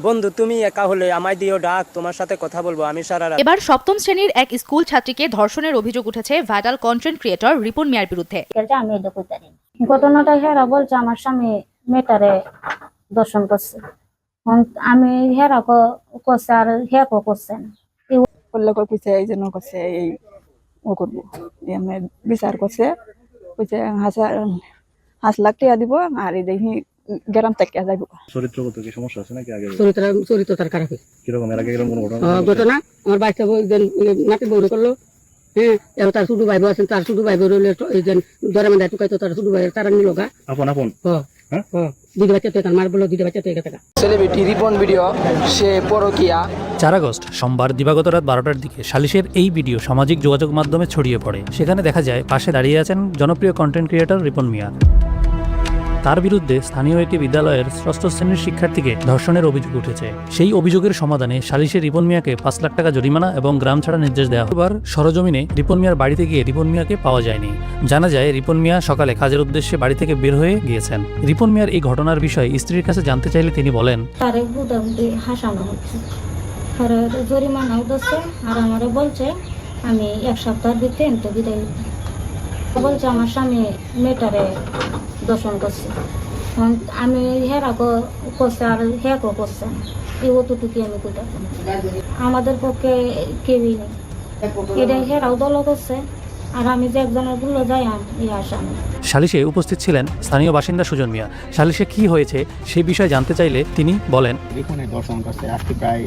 বন্ধু তুমি একা হলে আমায় দিও ডাক, তোমার সাথে কথা বলবো আমি সারা রাত। এবার সপ্তম শ্রেণীর এক স্কুল ছাত্রীকে ধর্ষণের অভিযোগ উঠেছে ভাইরাল কন্টেন্ট ক্রিয়েটর রিপন মিয়ার বিরুদ্ধে। আমি এটা কইতে পারি ঘটনাটা হেরা বলছে আমার স্বামী মেয়েটারে দর্শন করছে, আমি হেরা করছে আর হেকো করছেন করলে কইছে এই জন্য করছে এই ও করবো এমনি বিচার করছে, কইছে 5 লাখ টাকা দিব আর এই দেখি গ্রাম থেকে যাইব। চরিত্রগত কি সমস্যা আছে নাকি? আগে চরিত্র তার খারাপ কিরকম? এর আগে কিরকম কোনো ঘটনা আমার বাচ্চা নাতি বউ করলো। হ্যাঁ, এবার তার শুধু ভাই আছেন, তার শুধু ভাই রইলে ধরে মানে টুকাইতো তার শুধু ভাই তারা নিল গা আপন আপন দিদি বাচ্চা তো মার বললো দিদি বাচ্চা তো টাকা। সেলিব্রিটি রিপন ভিডিও সে পরকিয়া। 4 আগস্ট সোমবার দিবাগত রাত 12টার দিকে সালিশের এই ভিডিও সামাজিক যোগাযোগ মাধ্যমে ছড়িয়ে পড়ে। সেখানে দেখা যায় পাশে দাঁড়িয়ে আছেন জনপ্রিয় কন্টেন্ট ক্রিয়েটর রিপন মিয়া। তার বিরুদ্ধে স্থানীয় একটি বিদ্যালয়ের 6ষ্ঠ শ্রেণীর শিক্ষার্থীকে ধর্ষণের অভিযোগ উঠেছে। সেই অভিযোগের সমাধানে সালিশে রিপন মিয়াকে 5 লাখ টাকা জরিমানা এবং গ্রাম ছাড়া নির্দেশ দেওয়া হয়। এবার সরজমিনে রিপন মিয়ার বাড়িতে গিয়ে রিপন মিয়াকে পাওয়া যায়নি। জানা যায় রিপন মিয়া সকালে কাজের উদ্দেশ্যে বাড়ি থেকে বের হয়ে গিয়েছেন। রিপন মিয়ার এই ঘটনার বিষয়ে স্ত্রীর কাছে জানতে চাইলে তিনি বলেন, তারে বুদাবুদি হাসানো হচ্ছে, জরিমানাও দিচ্ছে আর আমারে বলছে আমি 1 সপ্তাহের ভিতরে তো বিদায় নিতে। বলছে আমার স্বামী মেয়েটারে দর্শন করছে, আমি হেরা করছে আর হেকো করছে, এই অতটুকু আমি কোথায় আমাদের পক্ষে কেউই নেই। এটা হেরাও দল করছে আর আমি যে একজনের গুলো যাই এই আসামি। সালিশে উপস্থিত ছিলেন স্থানীয় বাসিন্দা সুজন মিয়া। সালিশে কি হয়েছে সেই বিষয়ে জানতে চাইলে তিনি বলেন,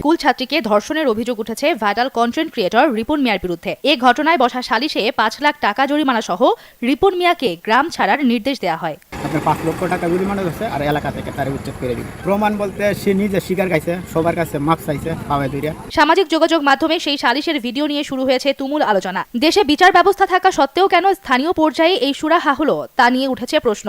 স্কুল ছাত্রীকে ধর্ষণের অভিযোগ উঠেছে ভাইরাল কন্টেন্ট ক্রিয়েটর রিপন মিয়ার বিরুদ্ধে। এ ঘটনায় বসা সালিশে 5 লাখ টাকা জরিমানা সহ রিপন মিয়াকে গ্রাম ছাড়ার নির্দেশ দেওয়া হয়। আপনার 5 লক্ষ টাকা জরিমানা হচ্ছে আর এলাকা থেকে তার উচ্ছেদ করে দিবে। প্রমাণ বলতে সে নিজে স্বীকার গাইছে, সবার কাছে মাপ চাইছে, পাওয়া ধরে। সামাজিক যোগাযোগ মাধ্যমে সেই সালিশের ভিডিও নিয়ে শুরু হয়েছে তুমুল আলোচনা। দেশে বিচার ব্যবস্থা থাকা সত্ত্বেও কেন স্থানীয় পর্যায়ে এই সুরাহা হলো তা নিয়ে উঠেছে প্রশ্ন।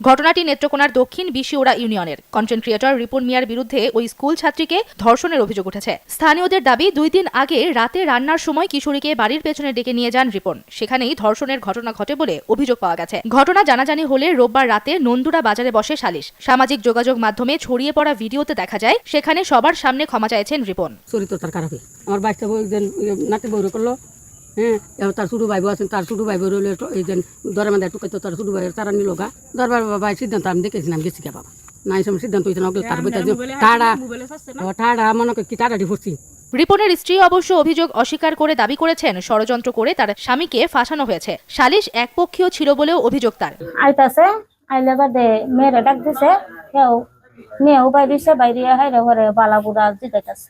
ঘটনাটি নেত্রকোনার দক্ষিণ বিশিওড়া ইউনিয়নের। কন্টেন্ট ক্রিয়েটর রিপন মিয়ার বিরুদ্ধে ওই স্কুল ছাত্রীকে ধর্ষণের অভিযোগ উঠেছে। স্থানীয়দের দাবি 2 দিন আগে রাতে রান্নার সময় কিশোরীকে বাড়ির পেছনে ডেকে নিয়ে যান রিপন। সেখানেই ধর্ষণের ঘটনা ঘটে বলে অভিযোগ পাওয়া গেছে। ঘটনা জানাজানি হলে রোববার রাতে নন্দুরা বাজারে বসে সালিশ। সামাজিক যোগাযোগ মাধ্যমে ছড়িয়ে পড়া ভিডিওতে দেখা যায় সেখানে সবার সামনে ক্ষমা চাইছেন রিপন। চরিত্র তার খারাপ আমার বাচ্চা নাতি বউ করলো। হ্যাঁ, এবার তার শুধু ভাই আছেন, তার শুধু ভাই রইলে ধরে মানে টুকাইতো তার শুধু ভাই তারা নিল গা দরবার ভাই সিদ্ধান্ত আমি দেখেছিলাম গেছি কে বাবা না এই সময় সিদ্ধান্ত হয়েছে না তার ঠাড়া মনে করি কি তাড়াটি ফুটছি। রিপনের স্ত্রী অবশ্য অভিযোগ অস্বীকার করে দাবি করেছেন ষড়যন্ত্র করে তার স্বামীকে ফাঁসানো হয়েছে। সালিশ একপক্ষীয় ছিল বলেও অভিযোগ তার। আইতাছে আইলে বাদে মেয়েরা ডাক দিছে, মেয়েও বাইরেছে, বাইরে হাইরে ঘরে বালাবুড়া জিগাইতেছে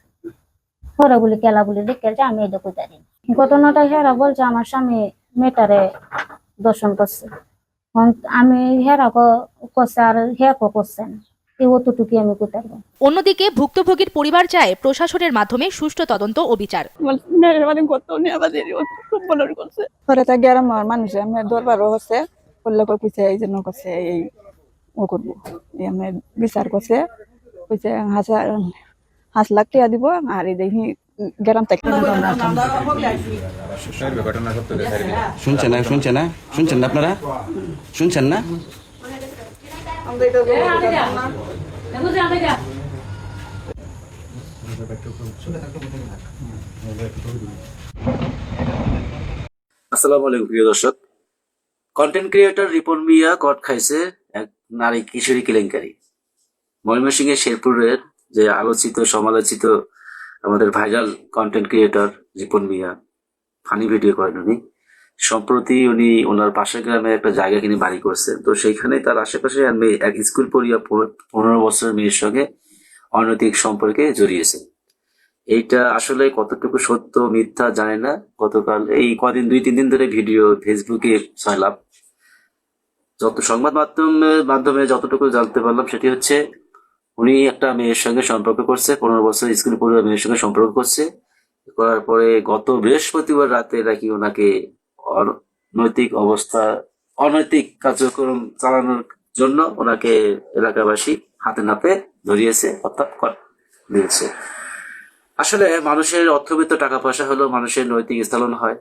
ঘরে বলি কেলা বলি দেখে আমি এটা কইতে পারি ঘটনাটা হেরা বলছে আমার স্বামী মেয়েটারে দর্শন করছে, আমি হেরা করছে আর হেকো করছেন, এই অতটুকু আমি কোথায়। অন্যদিকে ভুক্তভোগীর পরিবার চায় প্রশাসনের মাধ্যমে সুষ্ঠু তদন্ত ও বিচার। পরে তা গ্রামের মানুষ এমনি দরবারও হচ্ছে, করলে কইছে এই জন্য করছে এই ও করবো এমনি বিচার করছে, কইছে 5 লাখ টাকা দিব আর এই দেখি গ্রাম থেকে। শুনছেন না আপনারা শুনছেন না? আসসালামু আলাইকুম প্রিয় দর্শক। কন্টেন্ট ক্রিয়েটর রিপন মিয়া কট খাইছে এক নারী কিশোরী কেলেঙ্কারি। ময়মনসিংহের শেরপুরের যে আলোচিত সমালোচিত আমাদের ভাইরাল কন্টেন্ট ক্রিয়েটর রিপন মিয়া ফানি ভিডিও করেন উনি। সম্প্রতি উনি ওনার পাশের গ্রামে একটা জায়গা কিনে বাড়ি করছেন। তো সেইখানে তার আশেপাশে এক স্কুল পড়িয়া 15 বছরের মেয়ের সঙ্গে অনৈতিক সম্পর্কে জড়িয়েছেন। এইটা আসলে কতটুকু সত্য মিথ্যা জানে না। গতকাল এই কদিন 2-3 দিন ধরে ভিডিও ফেসবুকে ছয়লাভ। যত সংবাদ মাধ্যমে যতটুকু জানতে পারলাম সেটি হচ্ছে উনি একটা মেয়ের সঙ্গে সম্পর্ক করছে, 15 বছর স্কুল পড়ুয়া মেয়ের সঙ্গে সম্পর্ক করছে। করার পরে গত বৃহস্পতিবার রাতে নাকি ওনাকে অনৈতিক কার্যক্রম চালানোর জন্য ওনাকে এলাকাবাসী হাতে নাতে ধরিয়েছে, অর্থাৎ দিয়েছে। আসলে মানুষের অর্থবিত্ত টাকা পয়সা হলেও মানুষের নৈতিক স্খলন হয়।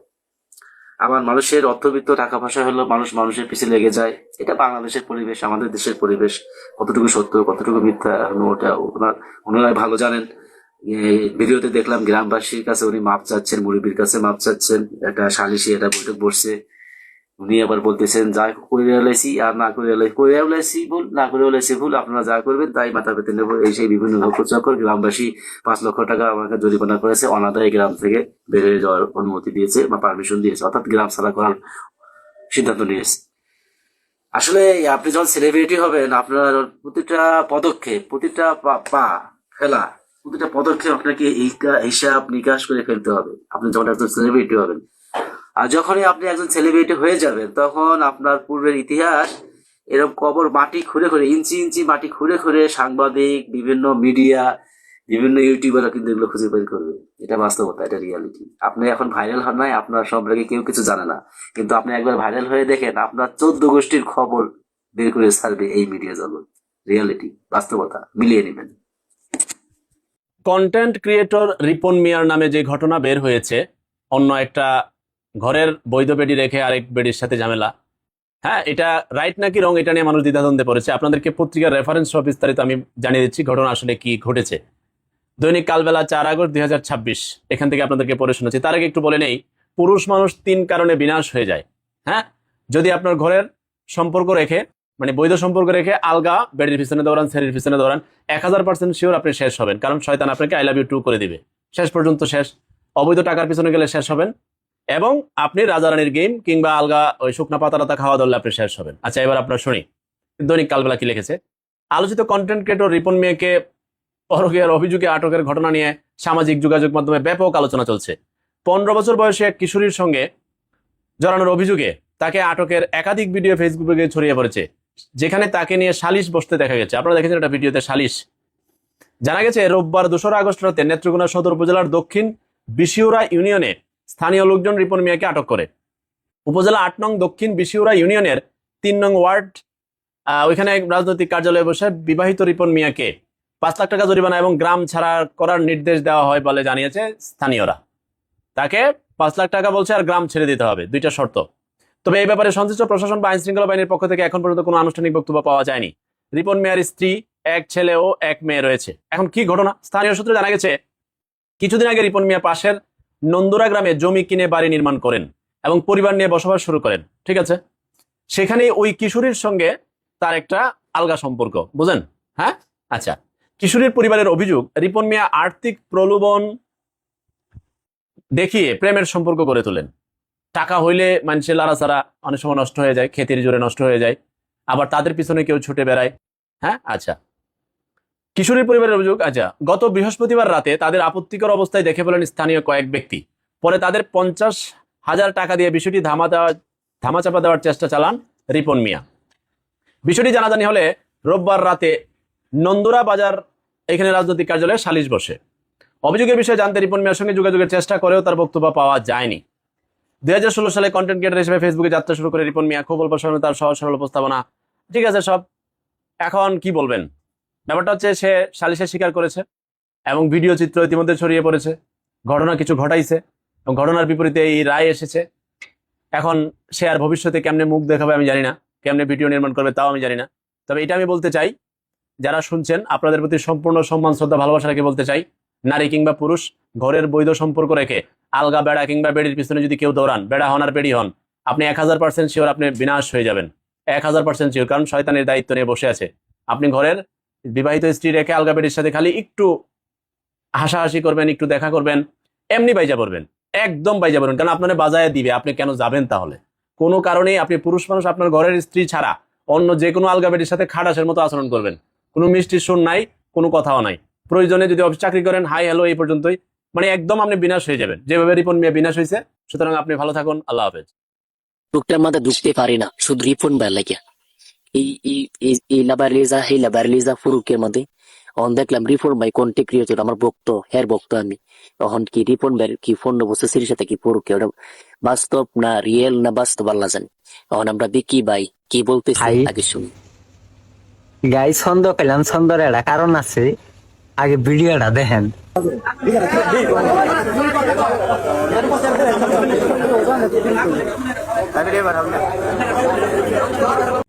আমার মানুষের অর্থবিত্ত টাকা পয়সা হলো মানুষ মানুষের পিছিয়ে লেগে যায়, এটা বাংলাদেশের পরিবেশ, আমাদের দেশের পরিবেশ। কতটুকু সত্য কতটুকু মিথ্যা ওটা ওনারাই ভালো জানেন। ভিডিওতে দেখলাম গ্রামবাসীর কাছে উনি মাপ চাচ্ছেন, মুরব্বীর কাছে মাপ চাচ্ছেন, একটা সালিশি একটা বৈঠক বসছে। উনি আবার বলতেছেন যা করে এলাইছি আর না করে এলাইছি ভুল, না করে এলাইছি ভুল, আপনারা যা করবেন তাই মাথা পেতে নেব, এই সেই বিভিন্ন চক্কর। গ্রামবাসী 5 লক্ষ টাকা আমাকে জরিমানা করেছে, অনাদায়ী গ্রাম থেকে বের হয়ে যাওয়ার অনুমতি দিয়েছে বা পারমিশন দিয়েছে, অর্থাৎ গ্রাম ছাড়া করার সিদ্ধান্ত নিয়েছে। আসলে আপনি যখন সেলিব্রিটি হবেন, আপনার প্রতিটা পদক্ষেপ, প্রতিটা পা ফেলা, প্রতিটা পদক্ষেপ আপনাকে হিসাব নিকাশ করে ফেলতে হবে আপনি যখন একজন সেলিব্রিটি হবেন। আর যখনই আপনি একজন সেলিব্রিটি হয়ে যাবেন, তখন আপনার পূর্বের ইতিহাস এরকম কবর মাটি খুঁড়ে খুঁড়ে, ইঞ্চি ইঞ্চি মাটি খুঁড়ে খুঁড়ে সাংবাদিক, বিভিন্ন মিডিয়া, বিভিন্ন ইউটিউবাররা কিন্তু এগুলো খুঁজে বের করবে। এটা বাস্তবতা, এটা রিয়ালিটি। আপনি এখন ভাইরাল হন নাই, আপনার সম্পর্কে কেউ কিছু জানে না, কিন্তু আপনি একবার ভাইরাল হয়ে দেখেন, আপনার 14 গোষ্ঠীর খবর বের করে ছাড়বে এই মিডিয়া জগৎ। রিয়ালিটি, বাস্তবতা মিলিয়ে নেবেন। কন্টেন্ট ক্রিয়েটর রিপন মিয়ার নামে যে ঘটনা বের হয়েছে, অন্য একটা ঘরের বৈধ বেডি রেখে আরেক বেডির সাথে ঝামেলা, হ্যাঁ, এটা রাইট নাকি রং, এটা নিয়ে মানুষ দ্বিধাদ্বন্দ্বে পড়েছে। আপনাদেরকে পত্রিকার রেফারেন্স সহ বিস্তারিত আমি জানিয়ে দিচ্ছি ঘটনা আসলে কি ঘটেছে। দৈনিক কালবেলা 4 আগস্ট 2026, এখান থেকে আপনাদেরকে পড়ে শোনাচ্ছি। তার আগে একটু বলে নেই, পুরুষ মানুষ 3 কারণে বিনাশ হয়ে যায়। হ্যাঁ, যদি আপনার ঘরের সম্পর্ক রেখে, মানে বৈধ সম্পর্ক রেখে আলগা বেডির পিছনে দৌড়ান, ছেলের পিছনে দৌড়ান, 1000% শিওর আপনি শেষ হবেন, কারণ শয়তান আপনাকে আই লাভ ইউ টু করে দিবে, শেষ পর্যন্ত শেষ। অবৈধ টাকার পিছনে গেলে শেষ হবেন, এবং আপনি রাজারানির গেম কিংবা আলগা ওই শুকনা পাতা খাওয়া ধরলে আপনি শেষ হবেন। আচ্ছা, এবার আপনার শুনি দৈনিক কালবেলা কি লিখেছে। আলোচিত কন্টেন্ট ক্রিয়েটর রিপন মিয়াকে পরকীয়ার অভিযোগে আটকের ঘটনা নিয়ে সামাজিক যোগাযোগ মাধ্যমে ব্যাপক আলোচনা চলছে। 15 বছর বয়সী এক কিশোরীর সঙ্গে জড়ানোর অভিযোগে তাকে আটকের একাধিক ভিডিও ফেসবুকে ছড়িয়ে পড়েছে, যেখানে তাকে নিয়ে সালিশ বসতে দেখা গেছে। আপনারা দেখেছেন একটা ভিডিওতে সালিশ। জানা গেছে রোববার 2 আগস্ট রাতে নেত্রকোনা সদর উপজেলার দক্ষিণ বিশিউরা ইউনিয়নে স্থানীয় লোকজন রিপন মিয়াকে আটক করে। উপজেলা 8 নং দক্ষিণ বিশিউরা ইউনিয়নের 3 নং ওয়ার্ড, ওইখানে রাজনৈতিক কার্যালয়ে বসে বিবাহিত রিপন মিয়াকে 5 লাখ টাকা জরিমানা এবং গ্রাম ছাড়া করার নির্দেশ দেওয়া হয় বলে জানিয়েছে স্থানীয়রা। তাকে 5 লাখ টাকা বলছে আর গ্রাম ছেড়ে দিতে হবে, 2টা শর্ত। তবে এই ব্যাপারে সংশ্লিষ্ট প্রশাসন বা আইন শৃঙ্খলা বাহিনীর পক্ষ থেকে এখন পর্যন্ত কোনো আনুষ্ঠানিক বক্তব্য পাওয়া যায়নি। রিপন মিয়ার স্ত্রী, 1 ছেলে ও 1 মেয়ে রয়েছে। এখন কি ঘটনা? স্থানীয় সূত্রে জানা গেছে, কিছুদিন আগে রিপন মিয়া পাশের নন্দুরা গ্রামে জমি কিনে বাড়ি নির্মাণ করেন এবং পরিবার নিয়ে বসবাস শুরু করেন। ঠিক আছে, সেখানে ওই কিশোরীর সঙ্গে তার একটা আলগা সম্পর্ক, বুঝেন? হ্যাঁ, আচ্ছা। কিশোরীর পরিবারের অভিযোগ, রিপন মিয়া আর্থিক প্রলোভন দেখিয়ে প্রেমের সম্পর্ক গড়ে তোলেন। টাকা হইলে মানুষের লাড়াচাড়া অনেক সময় নষ্ট হয়ে যায়, ক্ষেতের জোরে নষ্ট হয়ে যায়, আবার তাদের পিছনে কেউ ছুটে বেড়ায়। হ্যাঁ, আচ্ছা। কিশোরীর পরিবারের অভিযোগ, আচ্ছা, গত বৃহস্পতিবার রাতে তাদের আপত্তিকর অবস্থায় দেখে ফেলেন স্থানীয় কয়েক ব্যক্তি। পরে তাদের 50,000 টাকা দিয়ে বিষয়টি ধামাচাপা দেওয়ার চেষ্টা চালান রিপন মিয়া। বিষয়টি জানাজানি হলে রোববার রাতে নন্দুরা বাজার এখানে রাজনৈতিক কার্যালয়ে সালিশ বসে। অভিযোগের বিষয়ে জানতে রিপন মিয়ার সঙ্গে যোগাযোগের চেষ্টা করেও তার বক্তব্য পাওয়া যায়নি। 2016 সালে কন্টেন্ট ক্রিয়েটর হিসেবে ফেসবুকে যাত্রা শুরু করে রিপন মিয়া। খুব অল্প সময়ে তার সহজ সরল উপস্থাপনা, ঠিক আছে সব। এখন কি বলবেন? ব্যাপারটা হচ্ছে, সে সালিশে স্বীকার করেছে এবং ভিডিও চিত্র ইতিমধ্যে ছড়িয়ে পড়েছে, ঘটনা কিছু ঘটাইছে এবং ঘটনার বিপরীতে এই রায় এসেছে। এখন সে আর ভবিষ্যতে কেমনে মুখ দেখাবে আমি জানি না, কেমনে ভিডিও নির্মাণ করবে তাও আমি জানি না। তবে এটা আমি বলতে চাই, যারা শুনছেন আপনাদের প্রতি সম্পূর্ণ সম্মান, শ্রদ্ধা, ভালোবাসা রেখে বলতে চাই, নারী কিংবা পুরুষ ঘরের বৈধ সম্পর্ক রেখে আলগা বেড়া কিংবা বেড়ির পিছনে যদি কেউ দৌড়ান, বেড়া হন আর বেড়ি হন, আপনি 1000% শিওর আপনি বিনাশ হয়ে যাবেন, 1000% শিওর। কারণ শয়তানের দায়িত্ব নিয়ে বসে আছে। আপনি ঘরের বিবাহিত স্ত্রী রেখে আলগা বেড়ির সাথে খালি একটু হাসাহাসি করবেন, একটু দেখা করবেন, এমনি বাইজা পড়বেন, একদম বাইজা পড়বেন। কারণ আপনারা বাজায় দিবে, আপনি কেন যাবেন? তাহলে কোনো কারণেই আপনি পুরুষ মানুষ আপনার ঘরের স্ত্রী ছাড়া অন্য যে কোনো আলগা বেড়ির সাথে খাটাসের মতো আচরণ করবেন। কোনো মিষ্টির সুর নাই, কোনো কথাও নাই। প্রয়োজনে যদি অফিস চাকরি করেন, হাই হ্যালো এই পর্যন্তই, মানে একদম আপনি বিনাশ হয়ে যাবেন, যেভাবে রিপন মিয়া বিনাশ হয়েছে। সুতরাং আপনি ভালো থাকুন, আল্লাহ হাফেজ। টুকটার মাথা ঢুকতে পারি না, শুধু রিপন ভাই লাগিয়া এই লাবারলিজা ফুরুকের মধ্যে অন দেখলাম রিপন ভাই কন্টেন্ট ক্রিয়েটর, আমার ভক্ত, হের ভক্ত আমি। তখন কি রিপন ভাই কি 15 বছর সিরির সাথে কি ফুরুকে, ওটা বাস্তব না রিয়েল না বাস্তব আল্লাহ জানি। তখন আমরা দেখি ভাই কি বলতেছি, আগে শুনি। গাই ছন্দ পেলাম, ছন্দর একটা কারণ আছে, আগে ভিডিওটা দেখেন।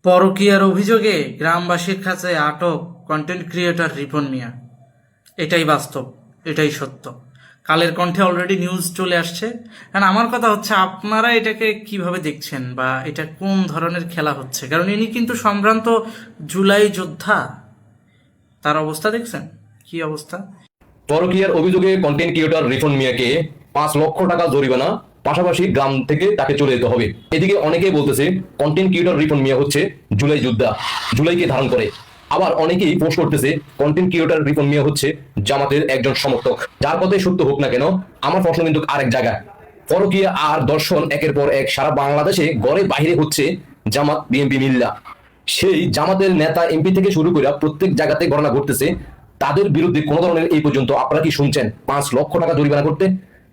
পরকীয়ার অভিযোগে গ্রামবাসীর কাছে আটক কন্টেন্ট ক্রিয়েটর রিপন মিয়া। এটাই বাস্তব, এটাই সত্য। কালের কণ্ঠে অলরেডি নিউজ চলে আসছে। কারণ আমার কথা হচ্ছে, আপনারা এটাকে কিভাবে দেখছেন বা এটা কোন ধরনের খেলা হচ্ছে? কারণ ইনি কিন্তু সম্ভ্রান্ত জুলাই যোদ্ধা, তার অবস্থা দেখছেন কি অবস্থা। পরকীয়ার অভিযোগে কন্টেন্ট ক্রিয়েটর রিপন মিয়াকে 5 লক্ষ টাকা জরিমানা, পাশাপাশি গ্রাম থেকে তাকে চলে যেতে হবে। এদিকে অনেকেই বলতেছে কন্টেন্ট ক্রিয়েটর রিপন মিয়া হচ্ছে জুলাই যোদ্ধা, জুলাইকে ধারণ করে। আবার অনেকেই পোস্ট করতেছে কন্টেন্ট ক্রিয়েটর রিপন মিয়া হচ্ছে জামাতের একজন সমর্থক। যার কথাই সত্য হোক না কেন, আমার প্রশ্ন কিন্তু আরেক জায়গায়। পরকীয়া আর দর্শন একের পর এক সারা বাংলাদেশে ঘরে বাইরে হচ্ছে জামাত বিএনপি মিল্লা। সেই জামাতের নেতা এমপি থেকে শুরু করে প্রত্যেক জায়গাতে ঘটনা ঘটতেছে। তাদের বিরুদ্ধে কোনো ধরনের এই পর্যন্ত আপনারা কি শুনছেন 5 লক্ষ টাকা জরিমানা করতে,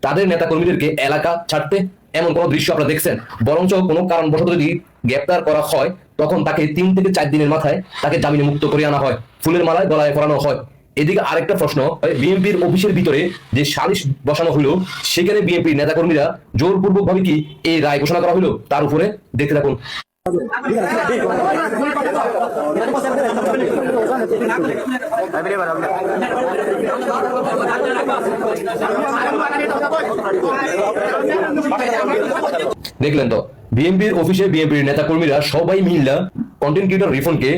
তাদের নেতা কর্মীদেরকে এলাকা ছাড়তে? এমন কোনো দৃশ্য আপনারা দেখছেন? বরঞ্চ কোনো কারণবশত যদি গ্রেপ্তার করা হয়, তখন তাকে 3 থেকে 4 দিনের মাথায় তাকে জামিনে মুক্ত করে আনা হয়, ফুলের মালায় গলায় পরানো হয়। এদিকে আরেকটা প্রশ্ন, বিএনপির অফিসের ভিতরে যে সালিশ বসানো হলো, সেখানে বিএনপির নেতাকর্মীরা জোরপূর্বক ভাবে কি এই রায় ঘোষণা করা হলো? তার উপরে দেখতে থাকুন। দেখলেন তো, বিএনপির অফিসে বিএনপির নেতাকর্মীরা সবাই মিল্লা কন্টেন্ট ক্রিয়েটর রিপনকে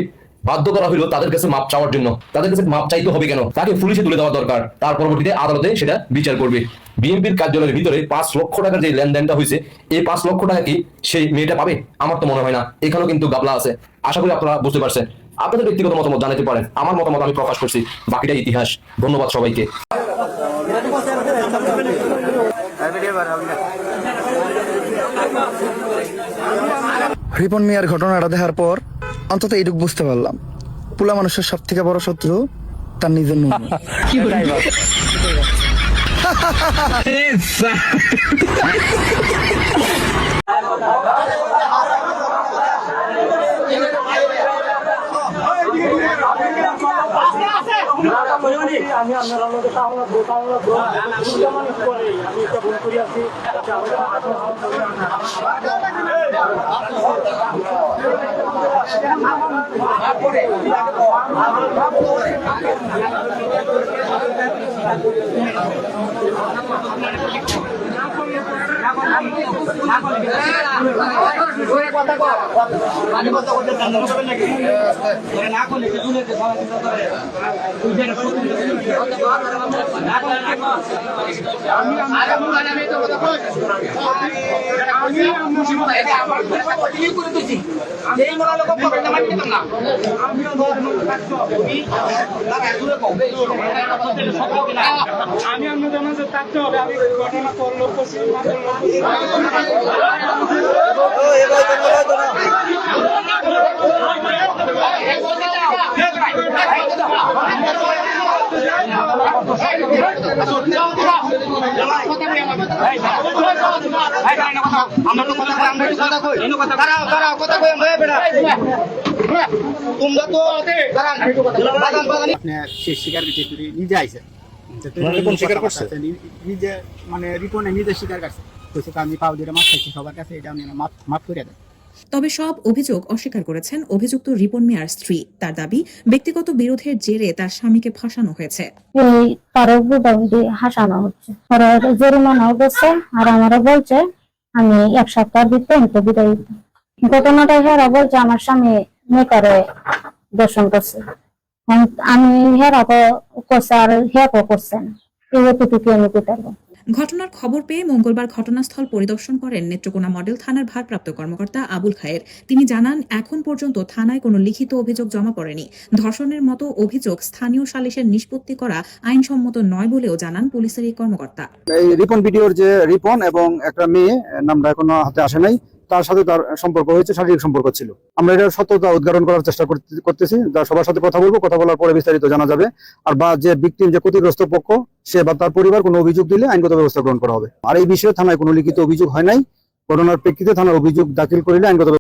বাধ্য করা হলো তাদের কাছে মাপ চাওয়ার জন্য। তাদের কাছে মাপ চাইতে হবে কেন? তাকে পুলিশে তুলে দেওয়া দরকার, তার পরবর্তীতে আদালতে সেটা বিচার করবে। বিএনপির কার্যালয়ের ভিতরে 5 লক্ষ টাকার যে লেনদেনটা হয়েছে, এই 5 লক্ষ টাকা কি সেই মেয়েটা পাবে? আমার তো মনে হয় না। এখানেও কিন্তু গাবলা আছে। আশা করি আপনারা বুঝতে পারছেন। আপনাদের ব্যক্তিগত মতামত জানাতে পারেন, আমার মতামত আমি প্রকাশ করছি, বাকিটা ইতিহাস। ধন্যবাদ সবাইকে। রিপন মিয়ার ঘটনাটা দেখার পর অন্তত এইটুকু বুঝতে পারলাম, পুলা মানুষের সব থেকে বড় শত্রু তার নিজের মন। নিজে আইসে নিজে মানে রিপনে নিজে স্বীকার করছে, আমি পাও দিয়ে মাছ খাইছি সবার কাছে, এটা আমি মাফ করে দেয়। তবে সব অভিযোগ অস্বীকার করেছেন অভিযুক্ত রিপন মিয়ার স্ত্রী। তার দাবি, ব্যক্তিগত বিরোধের জেরে তার স্বামীকে ফাঁসানো হয়েছে। হাসানো হচ্ছে, জরিমানাও দিচ্ছে, আর আমারও বলছে আমি 1 সপ্তাহের ভিতরে বিদায় দিতে। ঘটনাটা হেরা বলছে আমার স্বামী মেকারে দর্শন করছে, আমি হেরা করছে আর হেয়াও করছেন, এইটুকু আমি করতে পারবো। ঘটনার খবর পেয়ে মঙ্গলবার ঘটনাস্থল পরিদর্শন করেন নেত্রকোনা মডেল থানার ভারপ্রাপ্ত কর্মকর্তা আবুল খায়ের। তিনি জানান, এখন পর্যন্ত থানায় কোনো লিখিত অভিযোগ জমা পড়েনি। ধর্ষণের মতো অভিযোগ স্থানীয় সালিশের নিষ্পত্তি করা আইনসম্মত নয় বলেও জানান পুলিশের এই কর্মকর্তা। এই রিপন ভিডিওর যে রিপন এবং একটা মেয়ে, নামটা এখনো হাতে আসে নাই, তার সাথে তার সম্পর্ক হয়েছে, শারীরিক সম্পর্ক ছিল। আমরা এটার সত্যতা উদ্ঘাটন করার চেষ্টা করতেছি। সবার সাথে কথা বলবো, কথা বলার পরে বিস্তারিত জানা যাবে। আর বা যে ভিকটিম, যে ক্ষতিগ্রস্ত পক্ষ, সে বা তার পরিবার কোনো অভিযোগ দিলে আইনগত ব্যবস্থা গ্রহণ করা হবে। আর এই বিষয়ে থানায় কোনো লিখিত অভিযোগ হয় নাই। ঘটনার প্রেক্ষিতে থানার অভিযোগ দাখিল করিলে আইনগত